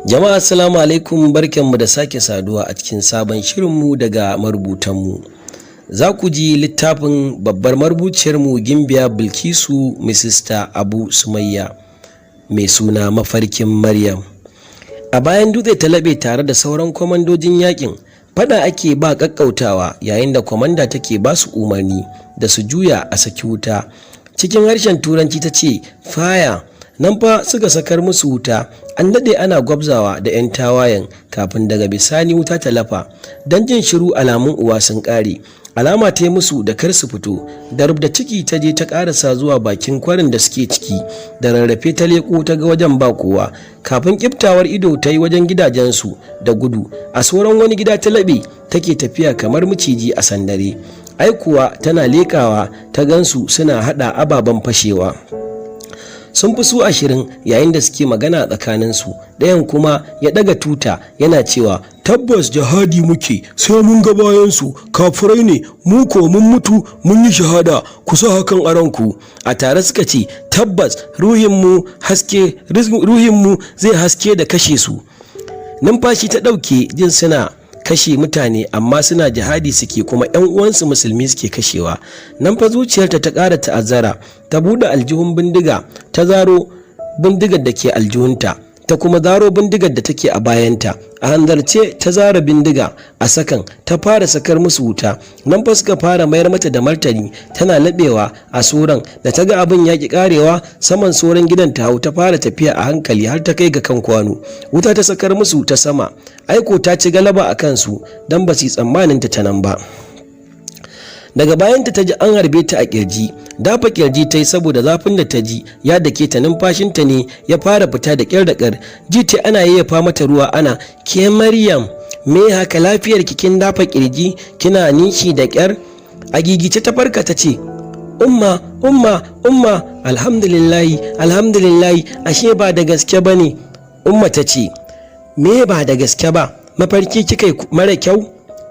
Jama'a assalamu alaikum, barkanmu da sake saduwa a cikin sabon shirinmu daga marubutanmu. Za ku ji littafin babbar marubuciyarmu Gimbiya Bilkisu Mrs. Abu Sumayya mai suna Mafarkin Maryam. A bayan dutse ta laɓe tare da sauran kwamandojin yakin, fada ake ba ƙaƙƙautawa yayin da kwamanda take ba su umarni da su juya a saki wuta. Cikin harshen Turanci ta ce, "Fire!" Nan fa suka sakar musu wuta. An daɗe ana gwabzawa da 'yan tawayen kafin daga bisani wuta ta lafa. Don jin shiru alamun uwa sun ƙare. Alama ta yi musu da kar su fito. Da rubda ciki ta je ta ƙarasa zuwa bakin kwarin da suke ciki. Da rarrafe ta leƙo ta ga wajen ba kowa. Kafin ƙiftawar ido ta yi wajen gidajensu da gudu. A sauran wani gida ta laɓe take tafiya kamar maciji a sandare. Ai kuwa tana leƙawa ta gansu suna haɗa ababen fashewa. Sun fi su 20 yayin da suke magana a tsakaninsu. Ɗayan kuma ya ɗaga tuta yana cewa, "Tabbas jihadi muke, sai mun ga bayansu, kafirai ne, mu ko mun mutu mun yi shahada, ku sa hakan a ranku." A tare suka ce, "Tabbas ruhinmu zai haske da kashe su." Numfashi ta ɗauke jin suna kashe mutane amma suna jihadi suke, kuma 'yan uwansu musulmi suke kashewa. Nan fa zuciyarta ta ƙara ta'azzara. Ta buɗe aljihun bindiga, ta zaro bindigar da ke aljihunta, ta kuma zaro bindigar da take a bayanta. A hanzarce ta zara bindiga a sakan ta fara sakar musu wuta. Nan fa suka fara mayar mata da martani, tana laɓewa a soran. Da ta ga abin ya ki karewa, saman soran gidan ta hau ta fara tafiya a hankali har ta kai ga kan kwano. Wuta ta sakar musu ta sama. Aiko ta ci galaba a kansu don ba su yi tsammanin ta nan ba. Daga bayanta ta ji an harbe ta a kirji. Dafa kirji ta yi saboda zafin da ta ji ya dake ta. Numfashinta ne ya fara fita da kyar da kyar. Ji ta ana yayyafa mata ruwa ana, "Ke Maryam, me haka, lafiyar kin dafa kirji kina nishi da kyar?" A gigice ta farka ta ce, "Umma, alhamdulillahi, ashe ba da gaske bane." Umma ta ce, "Me ba da gaske ba? Mafarki kika mara kyau?"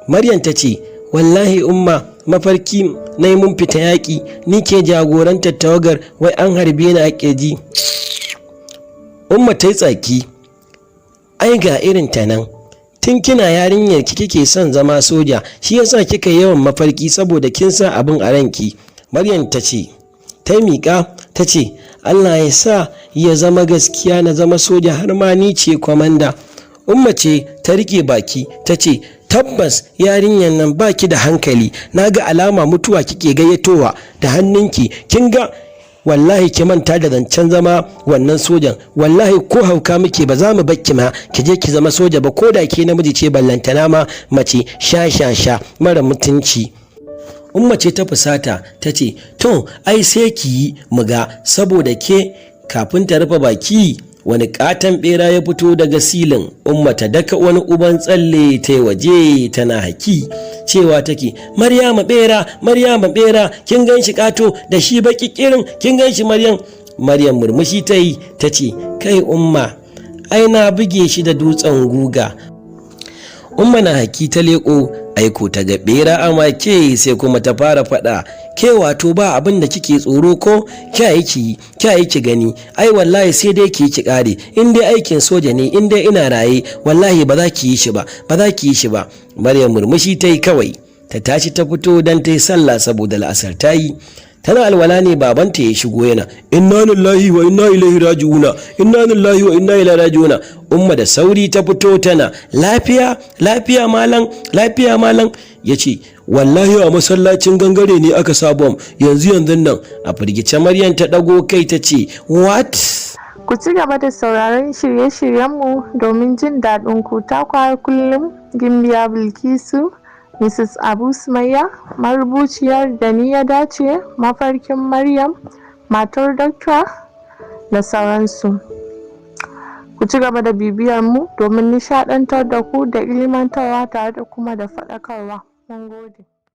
Maryam ta ce, "Wallahi umma, mafarki na yi mun fita yaƙi, ni ke jagorantar tawagar, wai an harbe ni a ƙirji." Umma ta yi tsaki, "Ai ga irin ta nan, tun kina yarinyar ki kike son zama soja, shi yasa kika yawan mafarki saboda kin sa abin a ranki." Maryam ta ce, ta miƙa ta ce, "Allah ya sa ya zama gaskiya, na zama soja har ma ni ce kwamanda." Umma ce ta rike baki ta ce, "Tabbas yarinyar nan baki da hankali, na ga alama mutuwa kike gayyatowa da hannunki, kin ga wallahi ki manta da zancen zama wannan sojan, wallahi ko hauka muke ba za mu bakki ma ki je ki zama soja ba, ko da ke namiji ce ballantana ma mace, sha mara mutunci." Umma ce ta fusata ta ce, "To ai sai ki yi muga, saboda ke." Kafin ta rufe baki wani katon bera ya fito daga silin. Umma ta daka wani uban tsalle ta waje tana haki cewa take, "Maryama bera, kin gan shi kato da shi baki kirin, kin gan shi Maryam." Maryam murmushi ta yi ta ce, "Kai umma, ai na buge shi da dutsen guga." Umma na haki ta leko, aiko ta ga bera a make, sai kuma ta fara faɗa, "Ke wato ba abin da kike tsoro ko? Kya yi ki gani, ai wallahi sai dai ki kare, in dai aikin soja ne, in dai ina raye wallahi ba za ki yi shi ba." Maryam murmushi ta yi kawai ta tashi ta fito don ta yi sallah saboda la'asar ta yi. Tana alwala ne babanta ya shigo yana, "Inna lillahi wa inna ilaihi raji'una." Umma da sauri ta fito tana, lafiya malam." Ya ce, "Wallahi a masallacin gangare ne aka sa bom yanzu nan." A firgice Maryam ta ɗago kai ta ce, "What?" Ku ci gaba da sauraron shirye-shiryenmu domin jin daɗin ku. Ta kwaya kullum Gimbiya Bilkisu Mrs. Abu Sumayya, marubuciyar da ni ya dace, Mafarkin Maryam, matar Dokta da sauransu. Ku ci gaba da bibiyar mu domin nishaɗantar da ku da ilmantarwa tare da kuma da faɗakarwa. Mun gode.